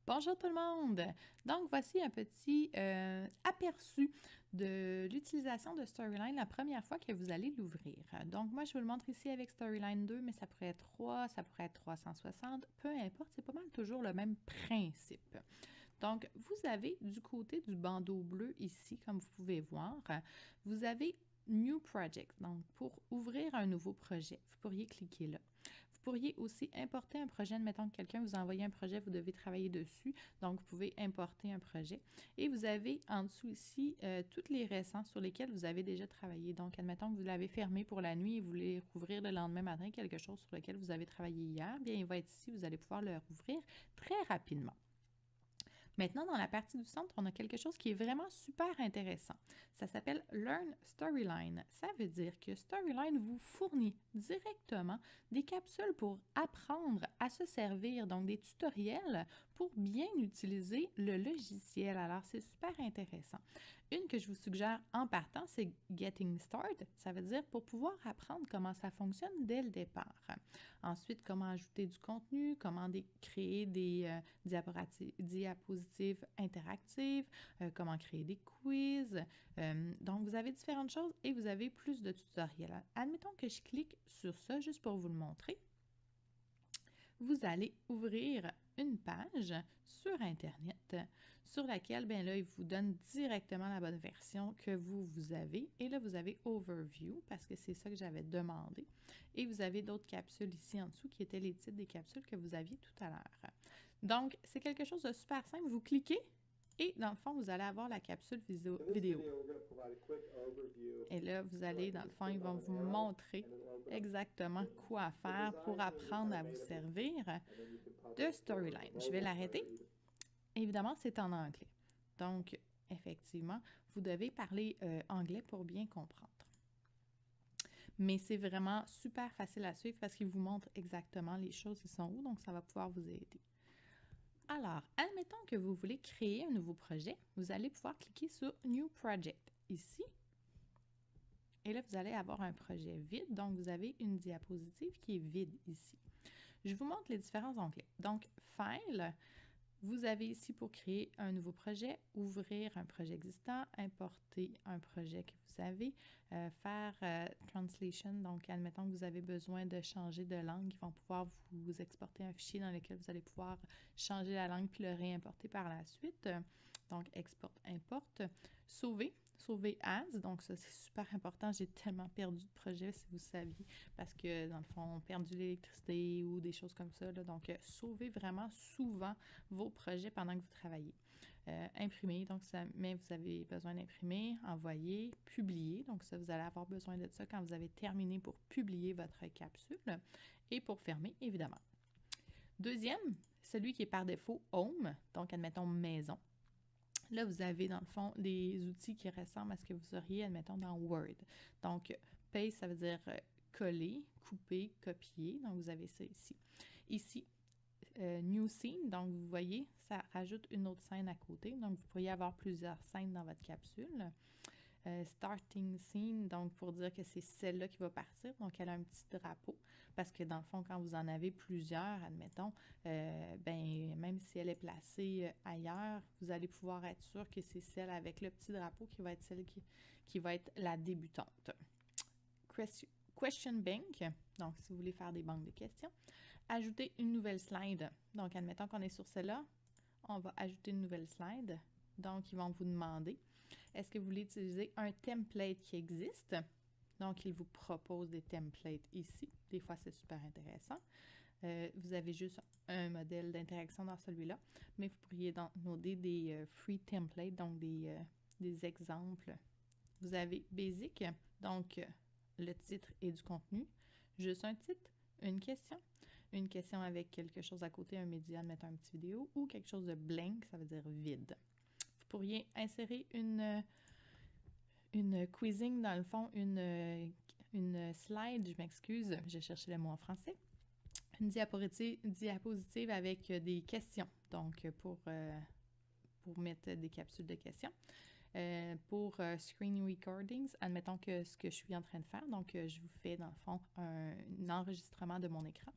Bonjour tout le monde! Donc, voici un petit aperçu de l'utilisation de Storyline la première fois que vous allez l'ouvrir. Donc, moi, je vous le montre ici avec Storyline 2, mais ça pourrait être 3, ça pourrait être 360, peu importe, c'est pas mal toujours le même principe. Donc, vous avez du côté du bandeau bleu ici, comme vous pouvez voir, vous avez New Project. Donc, pour ouvrir un nouveau projet, vous pourriez cliquer là. Vous pourriez aussi importer un projet. Admettons que quelqu'un vous a envoyé un projet, vous devez travailler dessus. Donc, vous pouvez importer un projet. Et vous avez en dessous ici tous les récents sur lesquels vous avez déjà travaillé. Donc, admettons que vous l'avez fermé pour la nuit et vous voulez rouvrir le lendemain matin quelque chose sur lequel vous avez travaillé hier, bien, il va être ici. Vous allez pouvoir le rouvrir très rapidement. Maintenant, dans la partie du centre, on a quelque chose qui est vraiment super intéressant. Ça s'appelle Learn Storyline. Ça veut dire que Storyline vous fournit directement des capsules pour apprendre à se servir, donc des tutoriels pour bien utiliser le logiciel. Alors, c'est super intéressant. Une que je vous suggère en partant, c'est Getting Started. Ça veut dire pour pouvoir apprendre comment ça fonctionne dès le départ. Ensuite, comment ajouter du contenu, comment créer des diapositives interactives, comment créer des quiz. Donc, vous avez différentes choses et vous avez plus de tutoriels. Admettons que je clique sur ça juste pour vous le montrer. Vous allez ouvrir une page sur Internet sur laquelle, bien là, il vous donne directement la bonne version que vous avez. Et là, vous avez Overview parce que c'est ça que j'avais demandé. Et vous avez d'autres capsules ici en dessous qui étaient les titres des capsules que vous aviez tout à l'heure. Donc, c'est quelque chose de super simple. Vous cliquez et dans le fond, vous allez avoir la capsule vidéo. Et là, vous allez, dans le fond, ils vont vous montrer exactement quoi faire pour apprendre à vous servir de Storyline. Je vais l'arrêter. Évidemment, c'est en anglais. Donc, effectivement, vous devez parler anglais pour bien comprendre. Mais c'est vraiment super facile à suivre parce qu'il vous montre exactement les choses qui sont où, donc ça va pouvoir vous aider. Alors, admettons que vous voulez créer un nouveau projet, vous allez pouvoir cliquer sur New Project ici. Et là, vous allez avoir un projet vide, donc vous avez une diapositive qui est vide ici. Je vous montre les différents onglets. Donc, File, vous avez ici pour créer un nouveau projet, ouvrir un projet existant, importer un projet que vous avez, faire Translation. Donc, admettons que vous avez besoin de changer de langue, ils vont pouvoir vous exporter un fichier dans lequel vous allez pouvoir changer la langue puis le réimporter par la suite. Donc, Export, Import. Sauver as, donc ça c'est super important, j'ai tellement perdu de projets si vous saviez, parce que dans le fond, on a perdu l'électricité ou des choses comme ça, là. Donc sauvez vraiment souvent vos projets pendant que vous travaillez. Imprimer, donc mais vous avez besoin d'imprimer, envoyer, publier, donc ça vous allez avoir besoin de ça quand vous avez terminé pour publier votre capsule et pour fermer, évidemment. Deuxième, celui qui est par défaut Home, donc admettons maison. Là, vous avez, dans le fond, des outils qui ressemblent à ce que vous auriez, admettons, dans Word. Donc, paste, ça veut dire coller, couper, copier. Donc, vous avez ça ici. Ici, New Scene, donc vous voyez, ça rajoute une autre scène à côté. Donc, vous pourriez avoir plusieurs scènes dans votre capsule. Starting Scene, donc pour dire que c'est celle-là qui va partir. Donc, elle a un petit drapeau parce que dans le fond, quand vous en avez plusieurs, admettons, ben, même si elle est placée ailleurs, vous allez pouvoir être sûr que c'est celle avec le petit drapeau qui va être celle qui va être la débutante. Question Bank, donc si vous voulez faire des banques de questions. Ajouter une nouvelle slide. Donc, admettons qu'on est sur celle-là, on va ajouter une nouvelle slide. Donc, ils vont vous demander, est-ce que vous voulez utiliser un template qui existe? Donc, ils vous proposent des templates ici. Des fois, c'est super intéressant. Vous avez juste un modèle d'interaction dans celui-là, mais vous pourriez downloader des free templates, donc des exemples. Vous avez Basic, donc le titre et du contenu. Juste un titre, une question avec quelque chose à côté, un média, mettre un petit vidéo, ou quelque chose de blank, ça veut dire vide. Vous pourriez insérer une quizzing, dans le fond, une slide, je m'excuse, j'ai cherché le mot en français, une diapositive avec des questions, donc pour mettre des capsules de questions. Pour screen recordings, admettons que ce que je suis en train de faire, donc je vous fais dans le fond un enregistrement de mon écran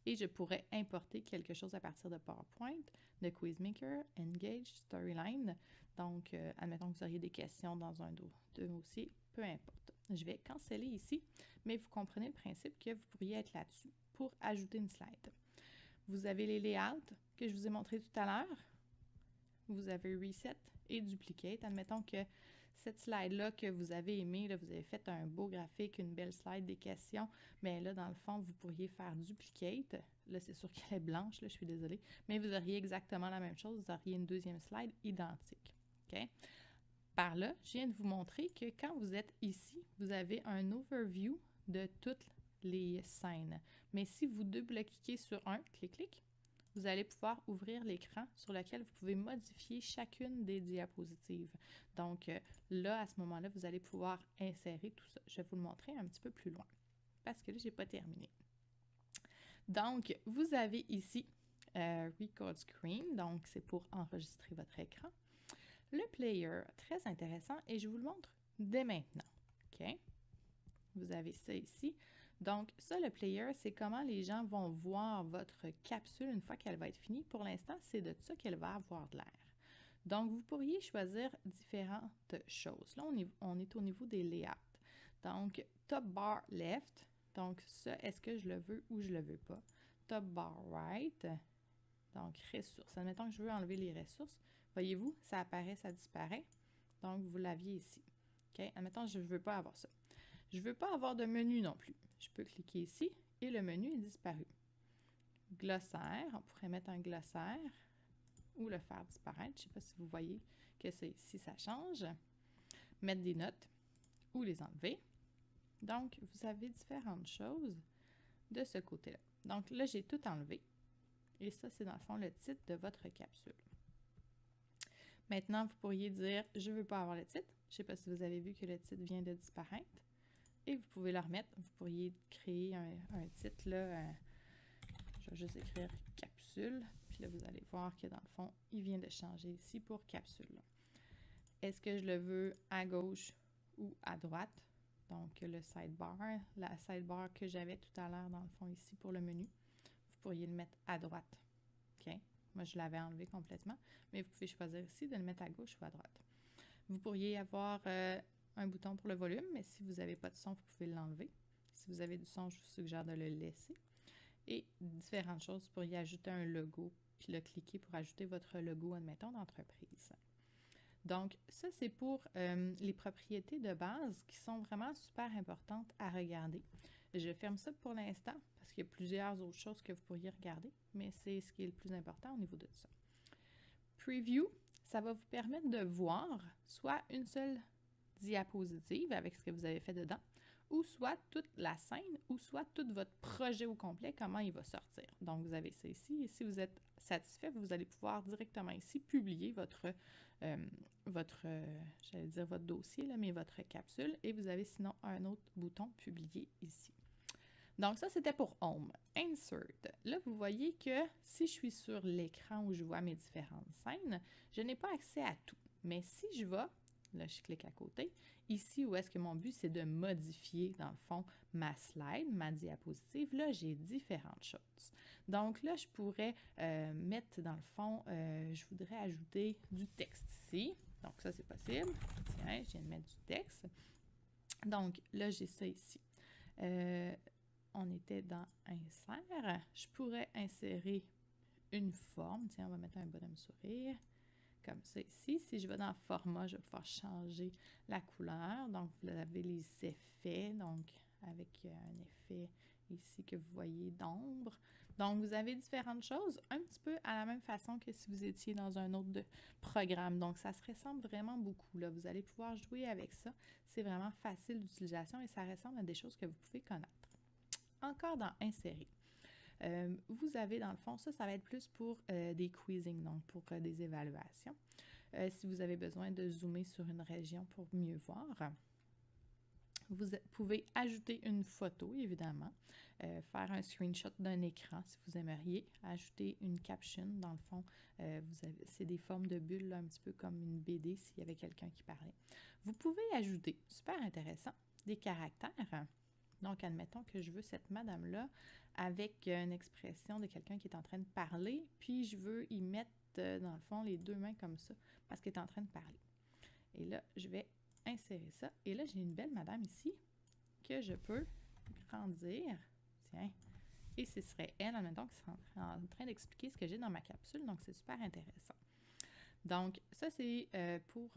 Et je pourrais importer quelque chose à partir de PowerPoint, de Quizmaker, Engage, Storyline. Donc, admettons que vous auriez des questions dans un dossier, peu importe. Je vais canceller ici, mais vous comprenez le principe que vous pourriez être là-dessus pour ajouter une slide. Vous avez les layouts que je vous ai montrés tout à l'heure. Vous avez Reset et Duplicate. Admettons que cette slide-là que vous avez aimée, là, vous avez fait un beau graphique, une belle slide des questions, mais là, dans le fond, vous pourriez faire Duplicate. Là, c'est sûr qu'elle est blanche, là, je suis désolée, mais vous auriez exactement la même chose. Vous auriez une deuxième slide identique. OK? Par là, je viens de vous montrer que quand vous êtes ici, vous avez un overview de toutes les scènes. Mais si vous double-cliquez sur un, clic, vous allez pouvoir ouvrir l'écran sur lequel vous pouvez modifier chacune des diapositives. Donc là, à ce moment-là, vous allez pouvoir insérer tout ça. Je vais vous le montrer un petit peu plus loin parce que là, je n'ai pas terminé. Donc, vous avez ici Record Screen, donc c'est pour enregistrer votre écran. Le player, très intéressant, et je vous le montre dès maintenant. OK? Vous avez ça ici. Donc, ça, le player, c'est comment les gens vont voir votre capsule une fois qu'elle va être finie. Pour l'instant, c'est de ça qu'elle va avoir de l'air. Donc, vous pourriez choisir différentes choses. Là, on est au niveau des layouts. Donc, top bar left. Donc, ça, est-ce que je le veux ou je ne le veux pas? Top bar right. Donc, ressources. Admettons que je veux enlever les ressources. Voyez-vous, ça apparaît, ça disparaît. Donc, vous l'aviez ici. OK? Admettons, je ne veux pas avoir ça. Je ne veux pas avoir de menu non plus. Je peux cliquer ici et le menu est disparu. Glossaire, on pourrait mettre un glossaire ou le faire disparaître. Je ne sais pas si vous voyez que c'est ici, ça change. Mettre des notes ou les enlever. Donc, vous avez différentes choses de ce côté-là. Donc là, j'ai tout enlevé. Et ça, c'est dans le fond le titre de votre capsule. Maintenant, vous pourriez dire « Je ne veux pas avoir le titre ». Je ne sais pas si vous avez vu que le titre vient de disparaître. Et vous pouvez le remettre. Vous pourriez créer un titre, là. Je vais juste écrire « capsule ». Puis là, vous allez voir que dans le fond, il vient de changer ici pour « capsule ». Est-ce que je le veux à gauche ou à droite? Donc, le sidebar, la sidebar que j'avais tout à l'heure dans le fond ici pour le menu, vous pourriez le mettre à droite. OK? Moi, je l'avais enlevé complètement, mais vous pouvez choisir ici de le mettre à gauche ou à droite. Vous pourriez avoir un bouton pour le volume, mais si vous n'avez pas de son, vous pouvez l'enlever. Si vous avez du son, je vous suggère de le laisser. Et différentes choses, vous pourriez ajouter un logo, puis le cliquer pour ajouter votre logo, admettons, d'entreprise. Donc, ça, c'est pour les propriétés de base qui sont vraiment super importantes à regarder. Je ferme ça pour l'instant parce qu'il y a plusieurs autres choses que vous pourriez regarder, mais c'est ce qui est le plus important au niveau de ça. Preview, ça va vous permettre de voir soit une seule diapositive avec ce que vous avez fait dedans, ou soit toute la scène, ou soit tout votre projet au complet, comment il va sortir. Donc, vous avez ça ici, et si vous êtes satisfait, vous allez pouvoir directement ici publier votre dossier, là, mais votre capsule, et vous avez sinon un autre bouton « Publier » ici. Donc, ça, c'était pour Home. Insert. Là, vous voyez que si je suis sur l'écran où je vois mes différentes scènes, je n'ai pas accès à tout. Mais si je vais, là, je clique à côté, ici où est-ce que mon but, c'est de modifier, dans le fond, ma slide, ma diapositive, là, j'ai différentes choses. Donc, là, je pourrais mettre, dans le fond, je voudrais ajouter du texte ici. Donc, ça, c'est possible. Tiens, je viens de mettre du texte. Donc, là, j'ai ça ici. On était dans Insert. Je pourrais insérer une forme. Tiens, on va mettre un bonhomme sourire. Comme ça ici. Si je vais dans Format, je vais pouvoir changer la couleur. Donc, vous avez les effets. Donc, avec un effet ici que vous voyez d'ombre. Donc, vous avez différentes choses, un petit peu à la même façon que si vous étiez dans un autre programme. Donc, ça se ressemble vraiment beaucoup, là. Vous allez pouvoir jouer avec ça. C'est vraiment facile d'utilisation et ça ressemble à des choses que vous pouvez connaître. Encore dans Insérer. Vous avez dans le fond, ça va être plus pour des quizzing, donc pour des évaluations. Si vous avez besoin de zoomer sur une région pour mieux voir, vous pouvez ajouter une photo, évidemment, faire un screenshot d'un écran si vous aimeriez, ajouter une caption, dans le fond, c'est des formes de bulles, là, un petit peu comme une BD s'il y avait quelqu'un qui parlait. Vous pouvez ajouter, super intéressant, des caractères. Donc, admettons que je veux cette madame-là avec une expression de quelqu'un qui est en train de parler, puis je veux y mettre, dans le fond, les deux mains comme ça, parce qu'elle est en train de parler. Et là, je vais insérer ça. Et là, j'ai une belle madame ici que je peux grandir. Tiens. Et ce serait elle, admettons, qui est en train d'expliquer ce que j'ai dans ma capsule. Donc, c'est super intéressant. Donc, ça, c'est pour,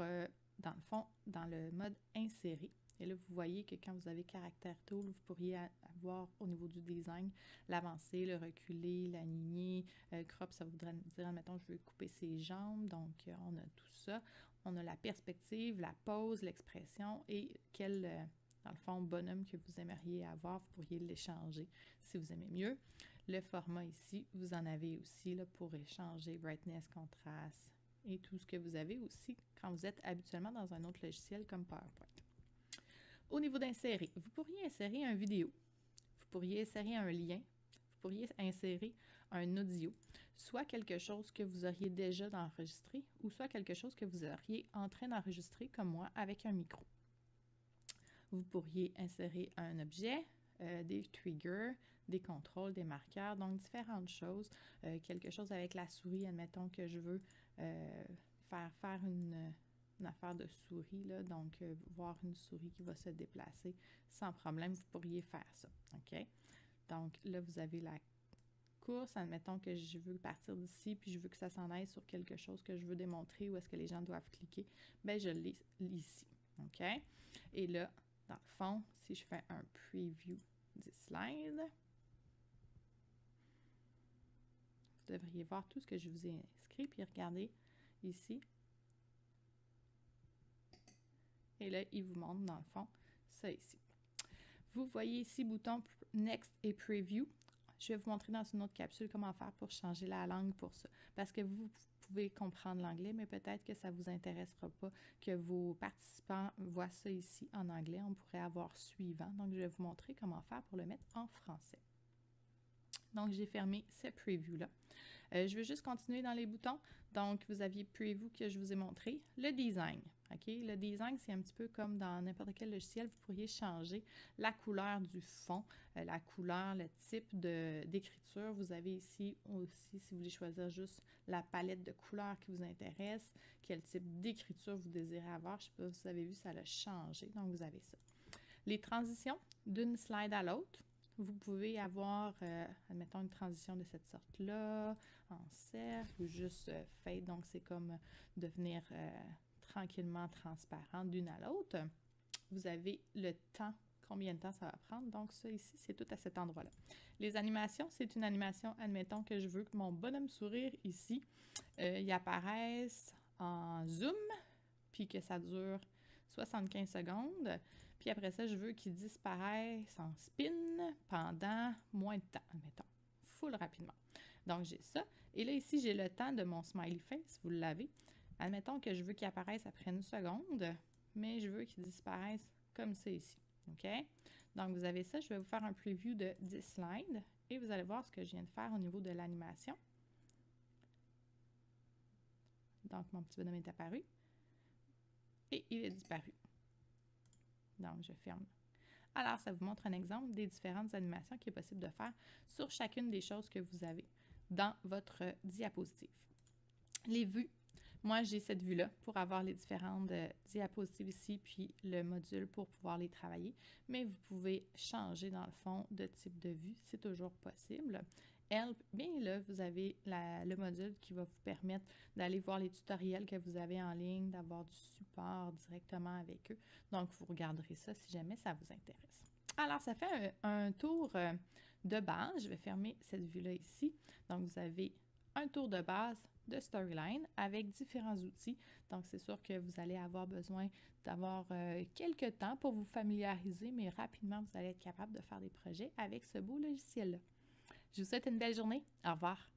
dans le fond, dans le mode insérer. Et là, vous voyez que quand vous avez Caractère Tool, vous pourriez avoir au niveau du design l'avancer, le reculer, l'aligner. Crop, ça voudrait dire, admettons, je veux couper ses jambes. Donc, on a tout ça. On a la perspective, la pose, l'expression et quel, dans le fond, bonhomme que vous aimeriez avoir, vous pourriez l'échanger si vous aimez mieux. Le format ici, vous en avez aussi là, pour échanger brightness, contraste et tout ce que vous avez aussi quand vous êtes habituellement dans un autre logiciel comme PowerPoint. Au niveau d'insérer, vous pourriez insérer une vidéo, vous pourriez insérer un lien, vous pourriez insérer un audio, soit quelque chose que vous auriez déjà enregistré ou soit quelque chose que vous auriez en train d'enregistrer comme moi avec un micro. Vous pourriez insérer un objet, des triggers, des contrôles, des marqueurs, donc différentes choses. Quelque chose avec la souris, admettons que je veux faire une affaire de souris, là, donc voir une souris qui va se déplacer sans problème, vous pourriez faire ça, OK? Donc là, vous avez la course, admettons que je veux partir d'ici, puis je veux que ça s'en aille sur quelque chose que je veux démontrer, où est-ce que les gens doivent cliquer, bien, je l'ai ici, OK? Et là, dans le fond, si je fais un preview des slides, vous devriez voir tout ce que je vous ai inscrit, puis regardez ici. Et là, il vous montre, dans le fond, ça ici. Vous voyez ici, bouton Next et Preview. Je vais vous montrer dans une autre capsule comment faire pour changer la langue pour ça. Parce que vous pouvez comprendre l'anglais, mais peut-être que ça ne vous intéressera pas que vos participants voient ça ici en anglais. On pourrait avoir suivant. Donc, je vais vous montrer comment faire pour le mettre en français. Donc, j'ai fermé ce preview-là. Je vais juste continuer dans les boutons. Donc, vous aviez preview que je vous ai montré. Le design. OK? Le design, c'est un petit peu comme dans n'importe quel logiciel. Vous pourriez changer la couleur du fond, la couleur, le type d'écriture. Vous avez ici aussi, si vous voulez choisir juste la palette de couleurs qui vous intéresse, quel type d'écriture vous désirez avoir. Je ne sais pas si vous avez vu, ça l'a changé. Donc, vous avez ça. Les transitions d'une slide à l'autre. Vous pouvez avoir, admettons, une transition de cette sorte-là, en cercle ou juste fade. Donc, c'est comme devenir tranquillement transparent d'une à l'autre. Vous avez le temps, combien de temps ça va prendre. Donc, ça ici, c'est tout à cet endroit-là. Les animations, c'est une animation, admettons que je veux que mon bonhomme sourire ici, il apparaisse en zoom, puis que ça dure 75 secondes. Puis après ça, je veux qu'il disparaisse en spin pendant moins de temps, admettons, full rapidement. Donc, j'ai ça. Et là, ici, j'ai le temps de mon smiley face, vous l'avez. Admettons que je veux qu'il apparaisse après une seconde, mais je veux qu'il disparaisse comme ça ici. OK? Donc, vous avez ça. Je vais vous faire un preview de 10 slides et vous allez voir ce que je viens de faire au niveau de l'animation. Donc, mon petit bonhomme est apparu et il est disparu. Donc, je ferme. Alors, ça vous montre un exemple des différentes animations qu'il est possible de faire sur chacune des choses que vous avez dans votre diapositive. Les vues, moi, j'ai cette vue-là pour avoir les différentes diapositives ici, puis le module pour pouvoir les travailler. Mais vous pouvez changer, dans le fond, de type de vue. C'est toujours possible. Help, bien là, vous avez le module qui va vous permettre d'aller voir les tutoriels que vous avez en ligne, d'avoir du support directement avec eux. Donc, vous regarderez ça si jamais ça vous intéresse. Alors, ça fait un tour de base. Je vais fermer cette vue-là ici. Donc, vous avez un tour de base de Storyline avec différents outils. Donc, c'est sûr que vous allez avoir besoin d'avoir quelques temps pour vous familiariser, mais rapidement, vous allez être capable de faire des projets avec ce beau logiciel-là. Je vous souhaite une belle journée. Au revoir.